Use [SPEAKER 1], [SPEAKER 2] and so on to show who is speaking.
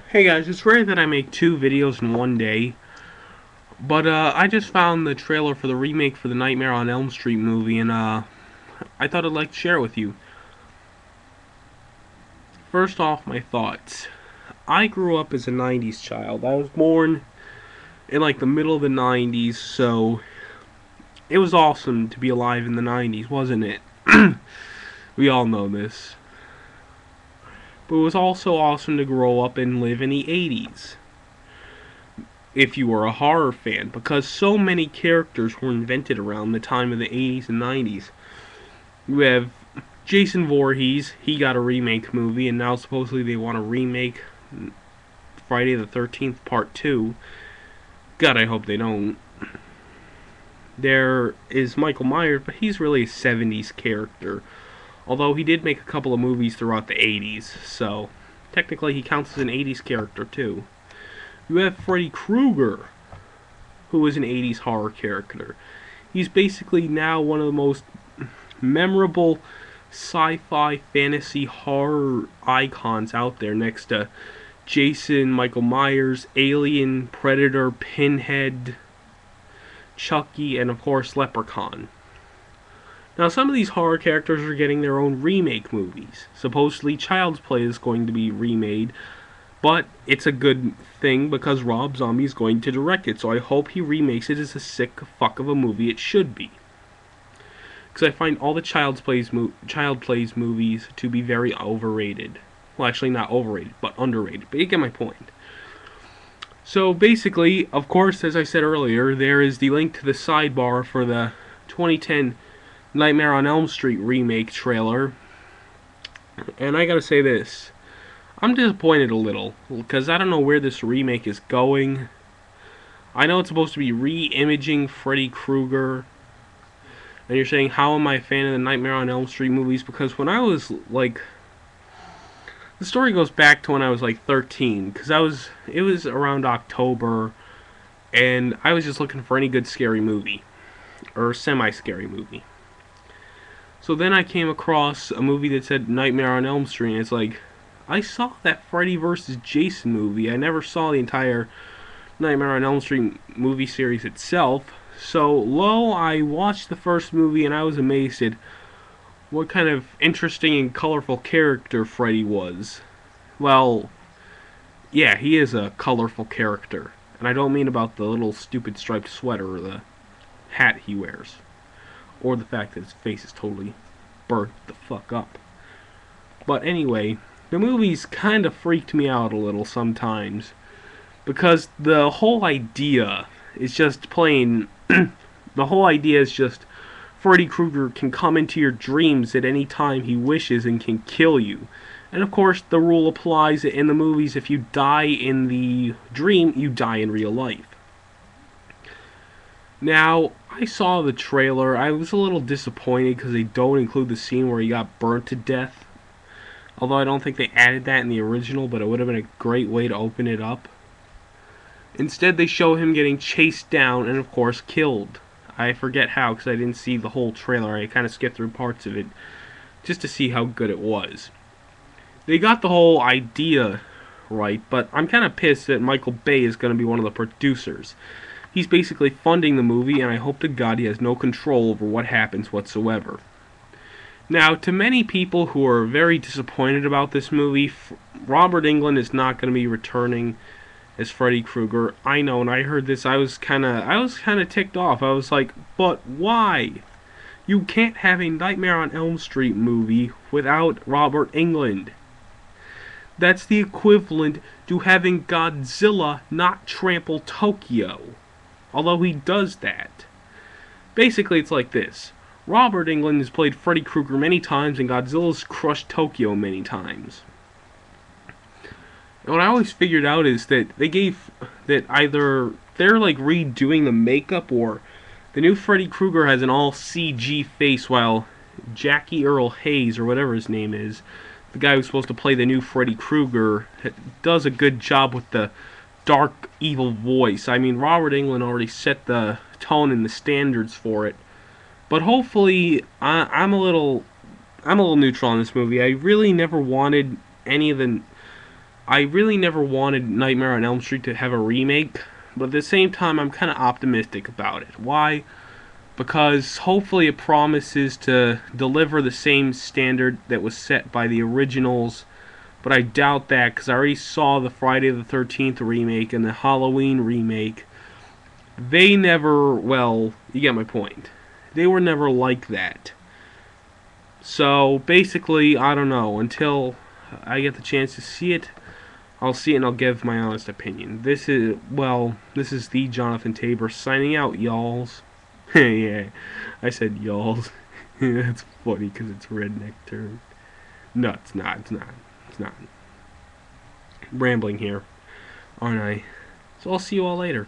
[SPEAKER 1] Hey guys, it's rare that I make two videos in one day, but I just found the trailer for the remake for the Nightmare on Elm Street movie, and I thought I'd like to share it with you. First off, my thoughts. I grew up as a 90s child. I was born in like the middle of the 90s, so it was awesome to be alive in the 90s, wasn't it? We all know this. But it was also awesome to grow up and live in the 80s. If you were a horror fan, because so many characters were invented around the time of the 80s and 90s. You have Jason Voorhees, he got a remake movie, and now supposedly they want to remake Friday the 13th Part 2. God, I hope they don't. There is Michael Myers, but he's really a 70s character. Although he did make a couple of movies throughout the 80s, so technically he counts as an 80s character too. You have Freddy Krueger, who is an 80s horror character. He's basically now one of the most memorable sci-fi fantasy horror icons out there, next to Jason, Michael Myers, Alien, Predator, Pinhead, Chucky, and of course Leprechaun. Now, some of these horror characters are getting their own remake movies. Supposedly Child's Play is going to be remade, but it's a good thing because Rob Zombie is going to direct it, so I hope he remakes it as a sick fuck of a movie it should be. Because I find all the Child Plays movies to be very overrated. Well, actually not overrated, but underrated. But you get my point. So basically, of course, as I said earlier, there is the link to the sidebar for the 2010 Nightmare on Elm Street remake trailer. And I gotta say this. I'm disappointed a little, because I don't know where this remake is going. I know it's supposed to be re-imaging Freddy Krueger. And you're saying, how am I a fan of the Nightmare on Elm Street movies? Because when I was, like... The story goes back to when I was, like, 13. Because it was around October, and I was just looking for any good scary movie. Or semi-scary movie. So then I came across a movie that said Nightmare on Elm Street, and it's like, I saw that Freddy vs. Jason movie. I never saw the entire Nightmare on Elm Street movie series itself. So, I watched the first movie and I was amazed at what kind of interesting and colorful character Freddy was. Well, yeah, he is a colorful character. And I don't mean about the little stupid striped sweater or the hat he wears. Or the fact that his face is totally burnt the fuck up. But anyway, the movies kind of freaked me out a little sometimes. Because the whole idea is just plain... the whole idea is just Freddy Krueger can come into your dreams at any time he wishes and can kill you. And of course, the rule applies in the movies: if you die in the dream, you die in real life. Now, I saw the trailer. I was a little disappointed because they don't include the scene where he got burnt to death. Although I don't think they added that in the original, but it would have been a great way to open it up. Instead, they show him getting chased down and, of course, killed. I forget how, because I didn't see the whole trailer. I kind of skipped through parts of it just to see how good it was. They got the whole idea right, but I'm kind of pissed that Michael Bay is going to be one of the producers. He's basically funding the movie, and I hope to God he has no control over what happens whatsoever. Now, to many people who are very disappointed about this movie, Robert Englund is not going to be returning as Freddy Krueger. I know, and I heard this, I was kind of ticked off. I was like, but why? You can't have a Nightmare on Elm Street movie without Robert Englund. That's the equivalent to having Godzilla not trample Tokyo. Although he does that. Basically, it's like this. Robert Englund has played Freddy Krueger many times, and Godzilla's crushed Tokyo many times. And what I always figured out is that either they're like redoing the makeup, or the new Freddy Krueger has an all CG face, while Jackie Earl Hayes, or whatever his name is, the guy who's supposed to play the new Freddy Krueger, does a good job with the dark, evil voice. I mean, Robert Englund already set the tone and the standards for it. But hopefully, I'm a little neutral on this movie. I really never wanted any of the I really never wanted Nightmare on Elm Street to have a remake, but at the same time, I'm kind of optimistic about it. Why? Because hopefully it promises to deliver the same standard that was set by the originals, but I doubt that because I already saw the Friday the 13th remake and the Halloween remake. They never, well, you get my point. They were never like that. So basically, I don't know. Until I get the chance to see it, I'll see it and I'll give my honest opinion. This is the Jonathan Tabor signing out, y'alls. Yeah, I said y'alls. That's funny because it's redneck term. No, it's not. It's not. It's not. I'm rambling here, aren't I? So I'll see you all later.